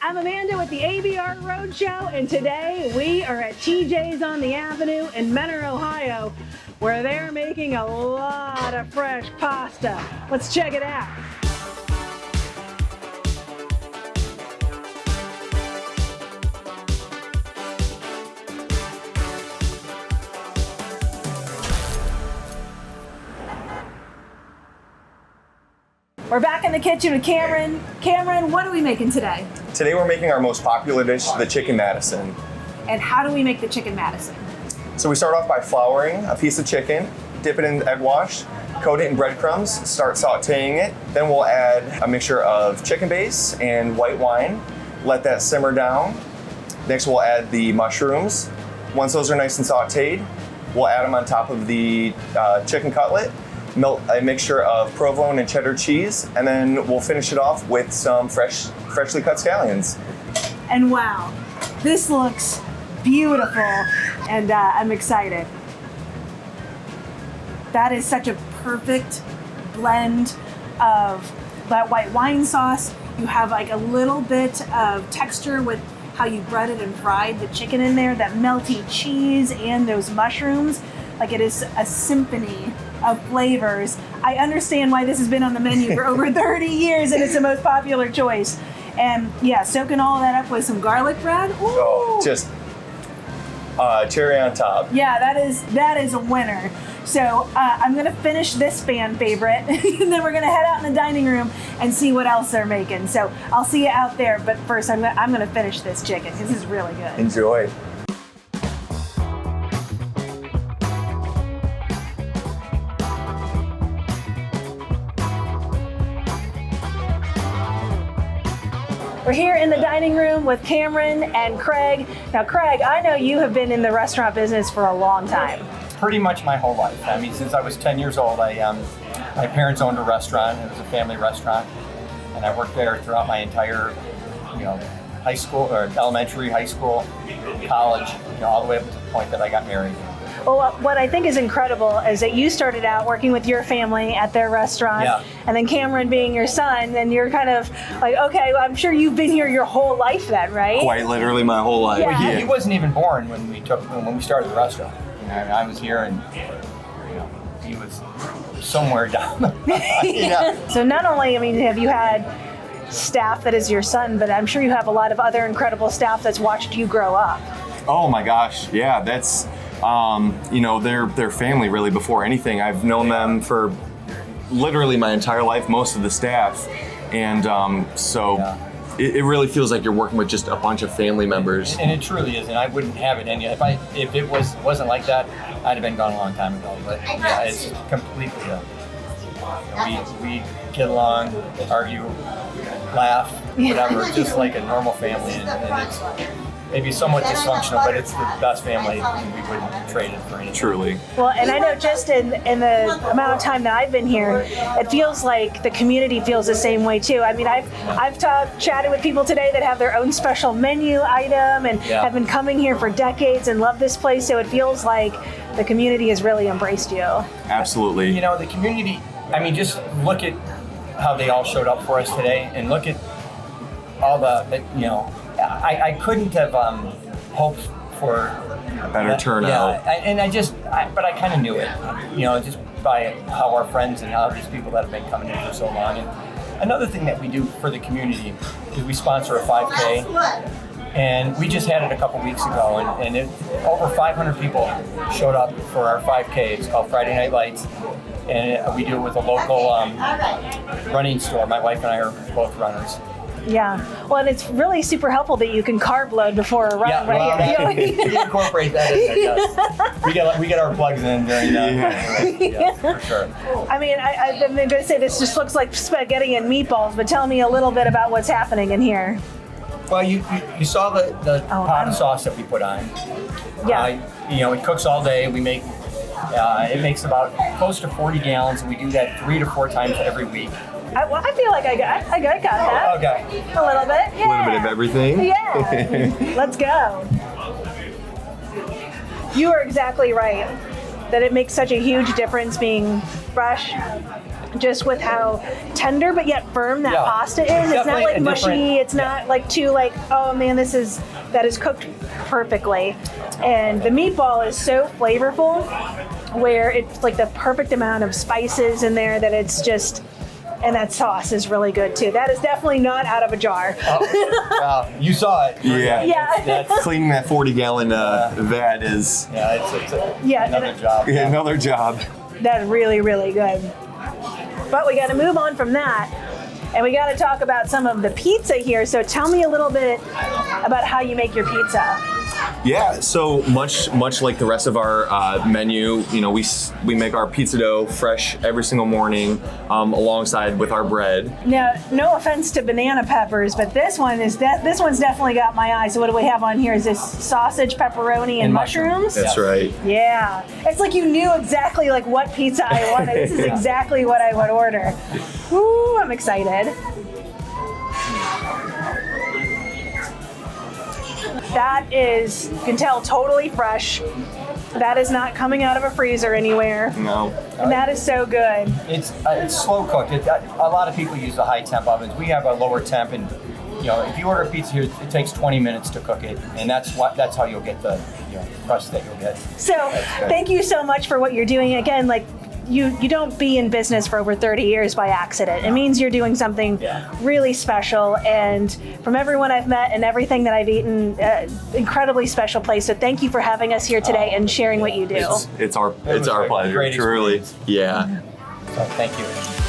I'm Amanda with the ABR Roadshow, and today we are at TJ's on the Avenue in Menor, Ohio, where they're making a lot of fresh pasta. Let's check it out. We're back in the kitchen with Cameron. Cameron, what are we making today? Today we're making our most popular dish, the chicken Madison. And how do we make the chicken Madison? So we start off by flouring a piece of chicken, dip it in egg wash, coat it in breadcrumbs, start sauteing it. Then we'll add a mixture of chicken base and white wine. Let that simmer down. Next we'll add the mushrooms. Once those are nice and sauteed, we'll add them on top of the chicken cutlet. Melt a mixture of provolone and cheddar cheese, and then we'll finish it off with some freshly cut scallions. And wow, this looks beautiful, and I'm excited. That is such a perfect blend of that white wine sauce. You have like a little bit of texture with how you breaded and fried the chicken in there, that melty cheese and those mushrooms. Like, it is a symphony of flavors. I understand why this has been on the menu for over 30 years and it's the most popular choice. And yeah, soaking all that up with some garlic bread. Ooh. Oh, just cherry on top. Yeah, that is a winner. So I'm gonna finish this fan favorite and then we're gonna head out in the dining room and see what else they're making. So I'll see you out there, but first I'm gonna finish this chicken because this is really good. Enjoy. We're here in the dining room with Cameron and Craig. Now, Craig, I know you have been in the restaurant business for a long time. Pretty much my whole life. I mean, since I was 10 years old, my parents owned a restaurant. It was a family restaurant, and I worked there throughout my entire, high school or elementary, high school, college, all the way up to the point that I got married. Well, what I think is incredible is that you started out working with your family at their restaurant, yeah. And then Cameron being your son, and you're kind of like, okay, well, I'm sure you've been here your whole life then, right? Quite literally my whole life. Yeah. Well, he wasn't even born when we started the restaurant. I was here, and he was somewhere down the line. So not only, have you had staff that is your son, but I'm sure you have a lot of other incredible staff that's watched you grow up. Oh my gosh, yeah, that's they're family really before anything. I've known them for literally my entire life, most of the staff, and it really feels like you're working with just a bunch of family members. And it truly is, and I wouldn't have it any. If it wasn't like that, I'd have been gone a long time ago. But yeah, it's completely. We get along, argue, laugh, whatever, just like a normal family, and it's maybe somewhat dysfunctional, but it's the best family. We wouldn't trade it for anything. Truly. Well, and I know just in the amount of time that I've been here, it feels like the community feels the same way too. I mean, I've chatted with people today that have their own special menu item and have been coming here for decades and love this place. So it feels like the community has really embraced you. Absolutely. The community. I mean, just look at how they all showed up for us today, and look at all I couldn't have hoped for a better turnout. Yeah, but I kind of knew it, just by how our friends and how these people that have been coming in for so long. And another thing that we do for the community is we sponsor a 5K, and we just had it a couple weeks ago, and over 500 people showed up for our 5K. It's called Friday Night Lights, and we do it with a local running store. My wife and I are both runners. Yeah, well, and it's really super helpful that you can carb load before a run, right? We incorporate that in there, yes. We get our plugs in during that. Yes, for sure. I mean, I'm going to say this just looks like spaghetti and meatballs, but tell me a little bit about what's happening in here. Well, you saw the pot of sauce that we put on. Yeah. It cooks all day. We make it makes about close to 40 gallons, and we do that 3 to 4 times every week. I feel like I got that. Okay. A little bit, yeah. A little bit of everything. Yeah. Let's go. You are exactly right that it makes such a huge difference being fresh just with how tender but yet firm that pasta is. It's not Definitely like a mushy. different- It's not like too like, oh man, that is cooked perfectly. And the meatball is so flavorful, where it's like the perfect amount of spices in there that it's just. And that sauce is really good too. That is definitely not out of a jar. Wow, you saw it. Yeah. Yeah. That's, Cleaning that 40-gallon vat is another job. another job. That's really, really good. But we got to move on from that. And we got to talk about some of the pizza here. So tell me a little bit about how you make your pizza. Yeah, so much like the rest of our menu, you know, we make our pizza dough fresh every single morning, alongside with our bread. Now, no offense to banana peppers, but this one's definitely got my eye. So what do we have on here? Is this sausage, pepperoni, and mushrooms? That's right. Yeah, it's like you knew exactly like what pizza I wanted. This is exactly what I would order. Ooh, I'm excited. That is, you can tell, totally fresh. That is not coming out of a freezer anywhere. No. And that is so good. It's slow cooked. A lot of people use the high temp ovens. We have a lower temp, and you know, if you order a pizza here, it takes 20 minutes to cook it, and that's how you'll get the crust that you'll get. So thank you so much for what you're doing. Again, like you don't be in business for over 30 years by accident. It means you're doing something really special, and from everyone I've met and everything that I've eaten, incredibly special place. So thank you for having us here today and sharing what you do. It's our pleasure, great truly. experience. Yeah. So thank you.